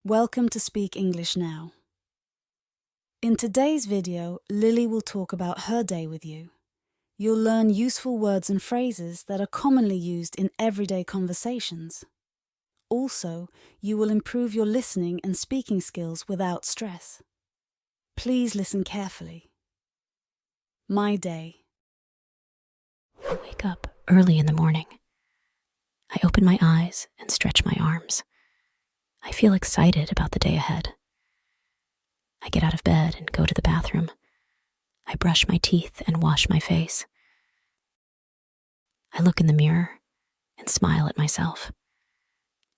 Welcome to Speak English Now. In today's video, Lily will talk about her day with you. You'll learn useful words and phrases that are commonly used in everyday conversations. Also, you will improve your listening and speaking skills without stress. Please listen carefully. My day. I wake up early in the morning. I open my eyes and stretch my arms. I feel excited about the day ahead. I get out of bed and go to the bathroom. I brush my teeth and wash my face. I look in the mirror and smile at myself.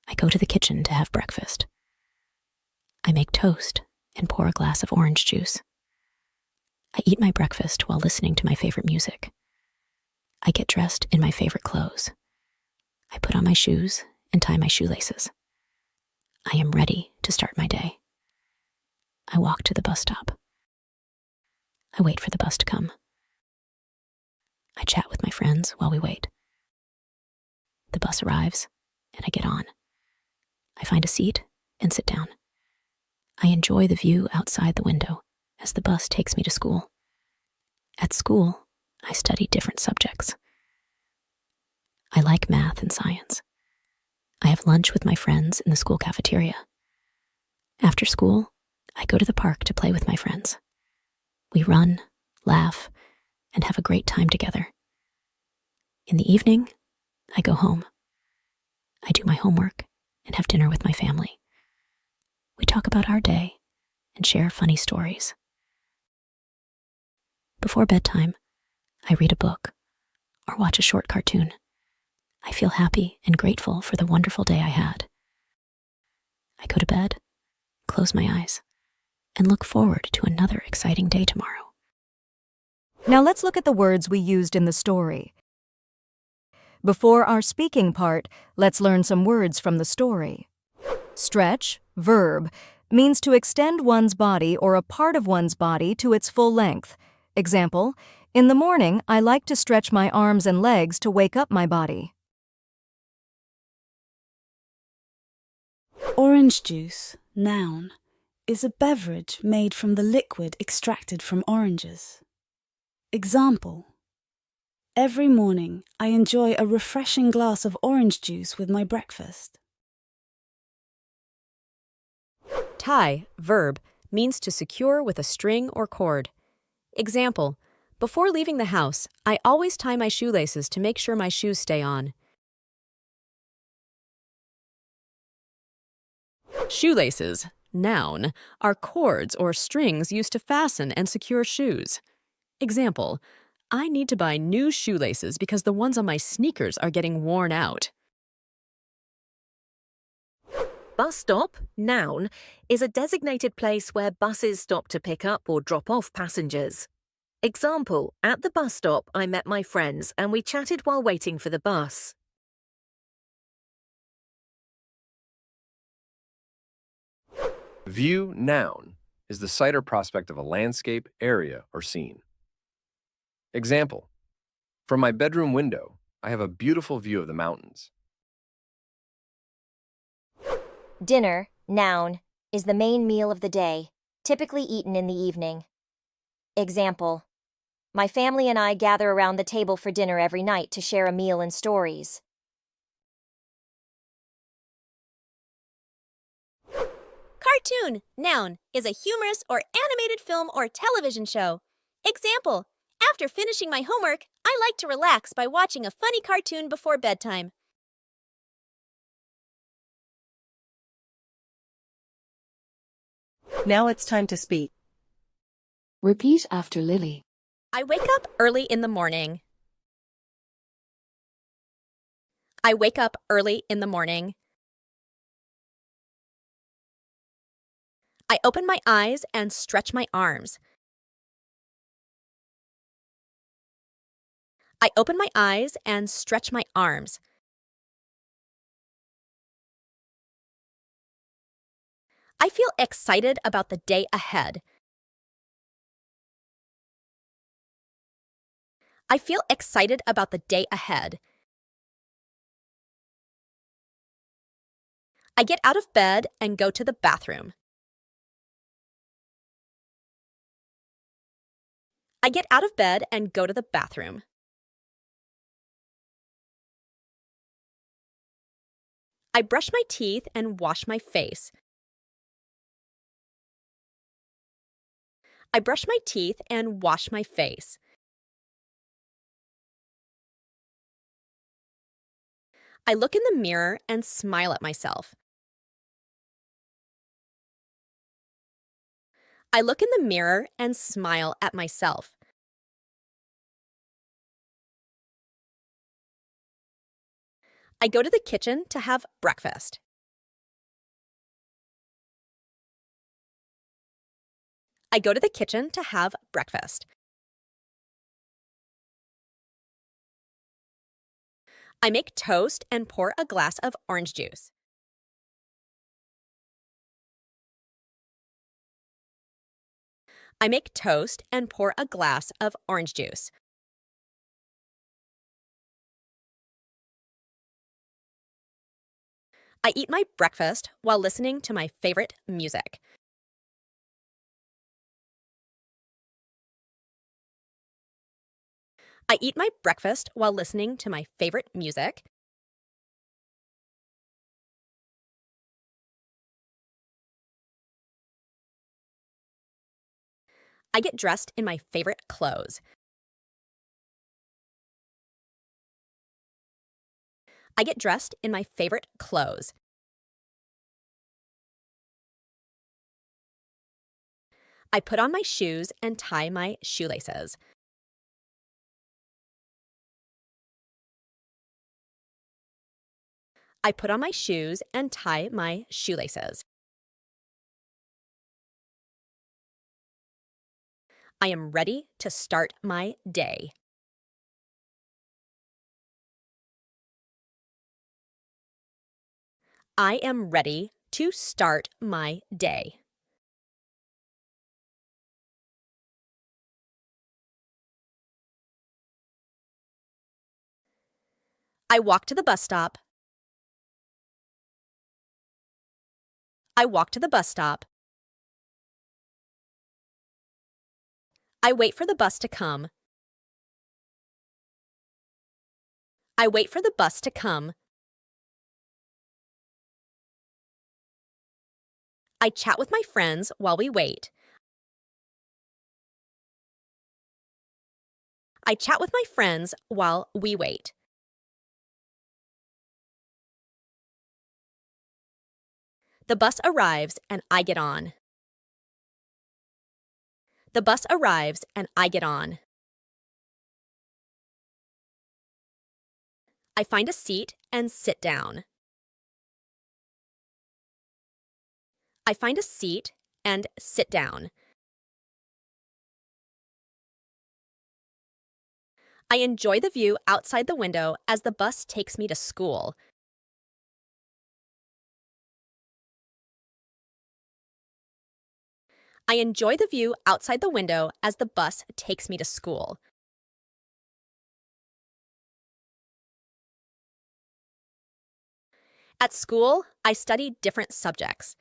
I go to the kitchen to have breakfast. I make toast and pour a glass of orange juice. I eat my breakfast while listening to my favorite music. I get dressed in my favorite clothes. I put on my shoes and tie my shoelaces. I am ready to start my day. I walk to the bus stop. I wait for the bus to come. I chat with my friends while we wait. The bus arrives, and I get on. I find a seat and sit down. I enjoy the view outside the window as the bus takes me to school. At school, I study different subjects. I like math and science. I have lunch with my friends in the school cafeteria. After school, I go to the park to play with my friends. We run, laugh, and have a great time together. In the evening, I go home. I do my homework and have dinner with my family. We talk about our day and share funny stories. Before bedtime, I read a book or watch a short cartoon. I feel happy and grateful for the wonderful day I had. I go to bed, close my eyes, and look forward to another exciting day tomorrow. Now let's look at the words we used in the story. Before our speaking part, let's learn some words from the story. Stretch, verb, means to extend one's body or a part of one's body to its full length. Example, in the morning, I like to stretch my arms and legs to wake up my body. Orange juice, noun, is a beverage made from the liquid extracted from oranges. Example: every morning I enjoy a refreshing glass of orange juice with my breakfast. Tie, verb, means to secure with a string or cord. Example: before leaving the house, I always tie my shoelaces to make sure my shoes stay on. Shoelaces, noun, are cords or strings used to fasten and secure shoes. Example: I need to buy new shoelaces because the ones on my sneakers are getting worn out. Bus stop, noun, is a designated place where buses stop to pick up or drop off passengers. Example, at the bus stop, I met my friends and we chatted while waiting for the bus. View, noun, is the sight or prospect of a landscape, area, or scene. Example: from my bedroom window, I have a beautiful view of the mountains. Dinner, noun, is the main meal of the day, typically eaten in the evening. Example: my family and I gather around the table for dinner every night to share a meal and stories. Cartoon, noun, is a humorous or animated film or television show. Example: after finishing my homework, I like to relax by watching a funny cartoon before bedtime. Now it's time to speak. Repeat after Lily. I wake up early in the morning. I wake up early in the morning. I open my eyes and stretch my arms. I open my eyes and stretch my arms. I feel excited about the day ahead. I feel excited about the day ahead. I get out of bed and go to the bathroom. I get out of bed and go to the bathroom. I brush my teeth and wash my face. I brush my teeth and wash my face. I look in the mirror and smile at myself. I look in the mirror and smile at myself. I go to the kitchen to have breakfast. I go to the kitchen to have breakfast. I make toast and pour a glass of orange juice. I make toast and pour a glass of orange juice. I eat my breakfast while listening to my favorite music. I eat my breakfast while listening to my favorite music. I get dressed in my favorite clothes. I get dressed in my favorite clothes. I put on my shoes and tie my shoelaces. I put on my shoes and tie my shoelaces. I am ready to start my day. I am ready to start my day. I walk to the bus stop. I walk to the bus stop. I wait for the bus to come. I wait for the bus to come. I chat with my friends while we wait. I chat with my friends while we wait. The bus arrives and I get on. The bus arrives and I get on. I find a seat and sit down. I find a seat and sit down. I enjoy the view outside the window as the bus takes me to school. I enjoy the view outside the window as the bus takes me to school. At school, I study different subjects.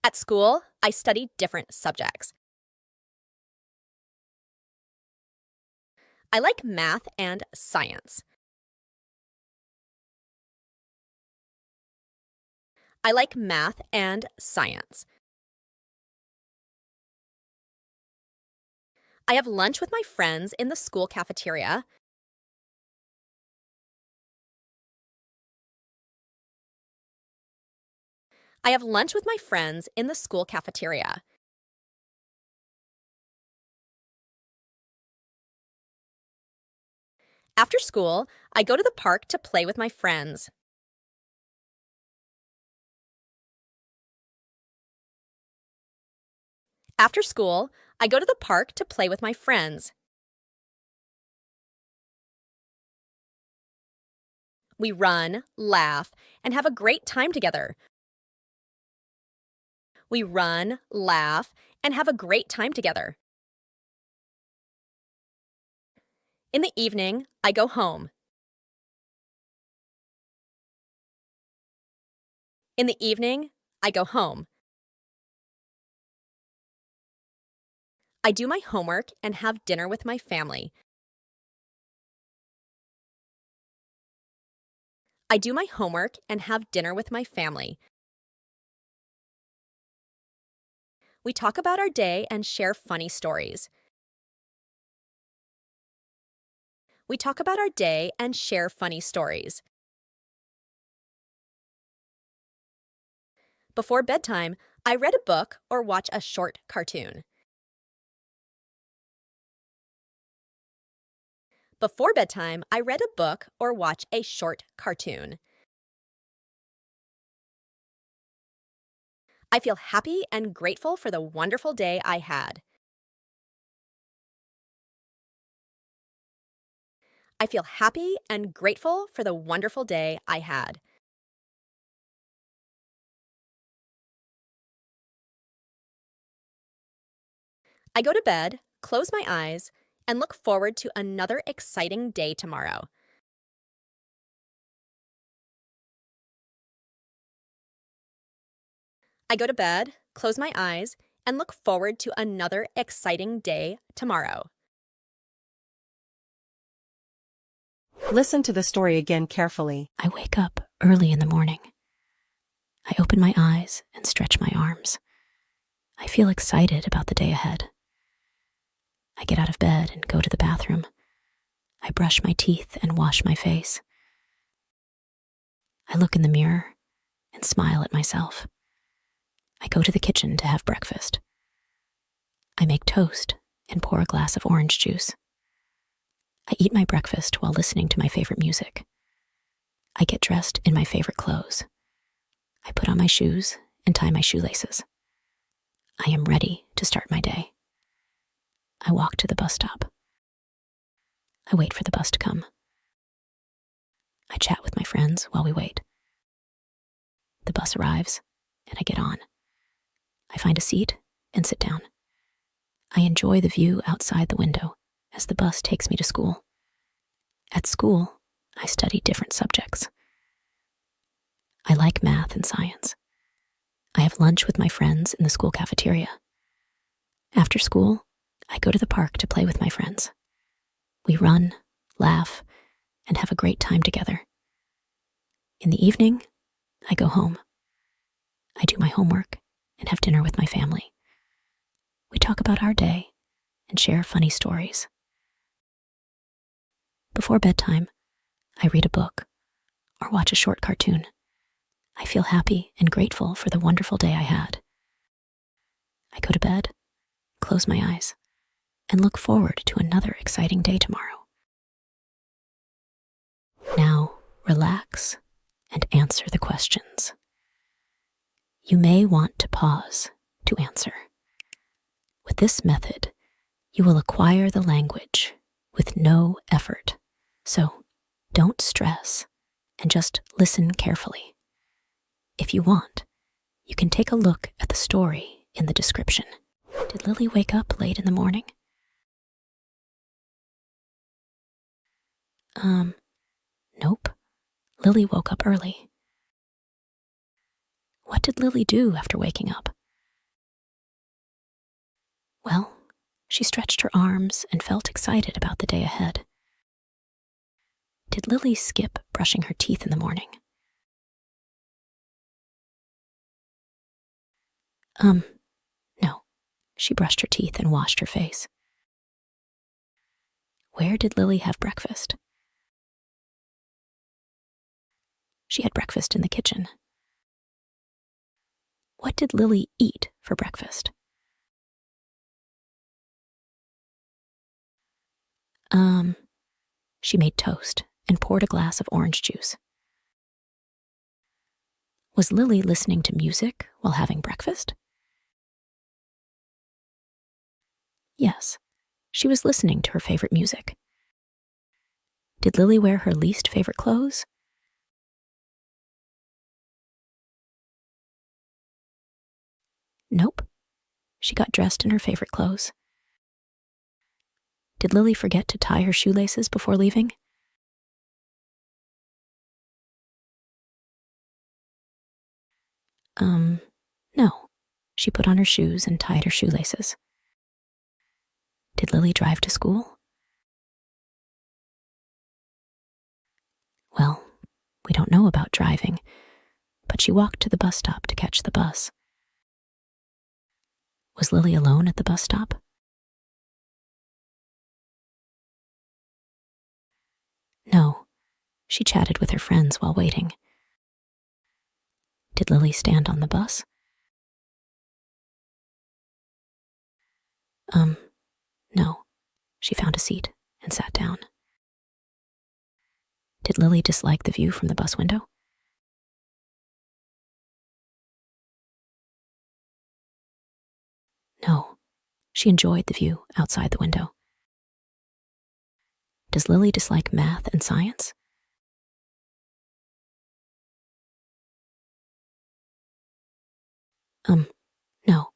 At school, I study different subjects. I like math and science. I like math and science. I have lunch with my friends in the school cafeteria. I have lunch with my friends in the school cafeteria. After school, I go to the park to play with my friends. After school, I go to the park to play with my friends. We run, laugh, and have a great time together. We run, laugh, and have a great time together. In the evening, I go home. In the evening, I go home. I do my homework and have dinner with my family. I do my homework and have dinner with my family. We talk about our day and share funny stories. We talk about our day and share funny stories. Before bedtime, I read a book or watch a short cartoon. Before bedtime, I read a book or watch a short cartoon. I feel happy and grateful for the wonderful day I had. I feel happy and grateful for the wonderful day I had. I go to bed, close my eyes, and look forward to another exciting day tomorrow. I go to bed, close my eyes, and look forward to another exciting day tomorrow. Listen to the story again carefully. I wake up early in the morning. I open my eyes and stretch my arms. I feel excited about the day ahead. I get out of bed and go to the bathroom. I brush my teeth and wash my face. I look in the mirror and smile at myself. I go to the kitchen to have breakfast. I make toast and pour a glass of orange juice. I eat my breakfast while listening to my favorite music. I get dressed in my favorite clothes. I put on my shoes and tie my shoelaces. I am ready to start my day. I walk to the bus stop. I wait for the bus to come. I chat with my friends while we wait. The bus arrives, and I get on. I find a seat and sit down. I enjoy the view outside the window as the bus takes me to school. At school, I study different subjects. I like math and science. I have lunch with my friends in the school cafeteria. After school, I go to the park to play with my friends. We run, laugh, and have a great time together. In the evening, I go home. I do my homework and have dinner with my family. We talk about our day and share funny stories. Before bedtime, I read a book or watch a short cartoon. I feel happy and grateful for the wonderful day I had. I go to bed, close my eyes, and look forward to another exciting day tomorrow. Now, relax and answer the questions. You may want to pause to answer. With this method, you will acquire the language with no effort. So, don't stress and just listen carefully. If you want, you can take a look at the story in the description. Did Lily wake up late in the morning? Nope. Lily woke up early. What did Lily do after waking up? Well, she stretched her arms and felt excited about the day ahead. Did Lily skip brushing her teeth in the morning? No. She brushed her teeth and washed her face. Where did Lily have breakfast? She had breakfast in the kitchen. What did Lily eat for breakfast? She made toast and poured a glass of orange juice. Was Lily listening to music while having breakfast? Yes, she was listening to her favorite music. Did Lily wear her least favorite clothes? Nope. She got dressed in her favorite clothes. Did Lily forget to tie her shoelaces before leaving? No. She put on her shoes and tied her shoelaces. Did Lily drive to school? Well, we don't know about driving, but she walked to the bus stop to catch the bus. Was Lily alone at the bus stop? No. She chatted with her friends while waiting. Did Lily stand on the bus? No. She found a seat and sat down. Did Lily dislike the view from the bus window? No. She enjoyed the view outside the window. Does Lily dislike math and science? No.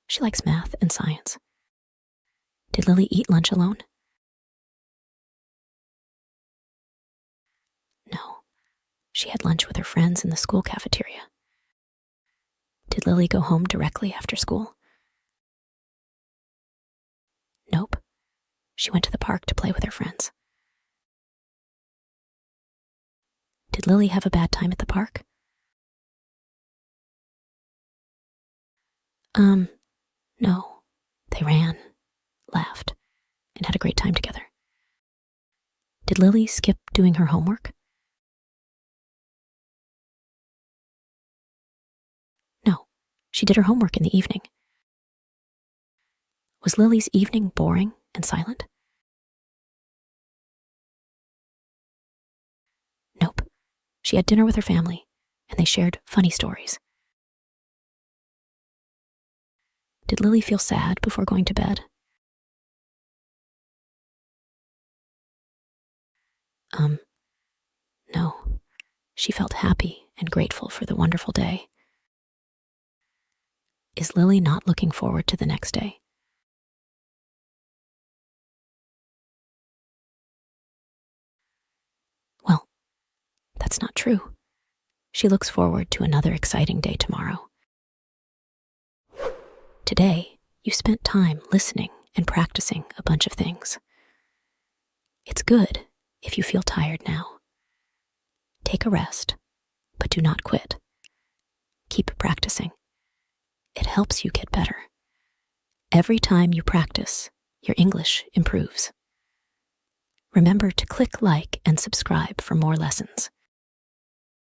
She likes math and science. Did Lily eat lunch alone? No. She had lunch with her friends in the school cafeteria. Did Lily go home directly after school? Nope. She went to the park to play with her friends. Did Lily have a bad time at the park? No. They ran, laughed, and had a great time together. Did Lily skip doing her homework? No. She did her homework in the evening. Was Lily's evening boring and silent? Nope. She had dinner with her family, and they shared funny stories. Did Lily feel sad before going to bed? No. She felt happy and grateful for the wonderful day. Is Lily not looking forward to the next day? Well, that's not true. She looks forward to another exciting day tomorrow. Today, you spent time listening and practicing a bunch of things. It's good if you feel tired now. Take a rest, but do not quit. Keep practicing. It helps you get better. Every time you practice, your English improves. Remember to click like and subscribe for more lessons.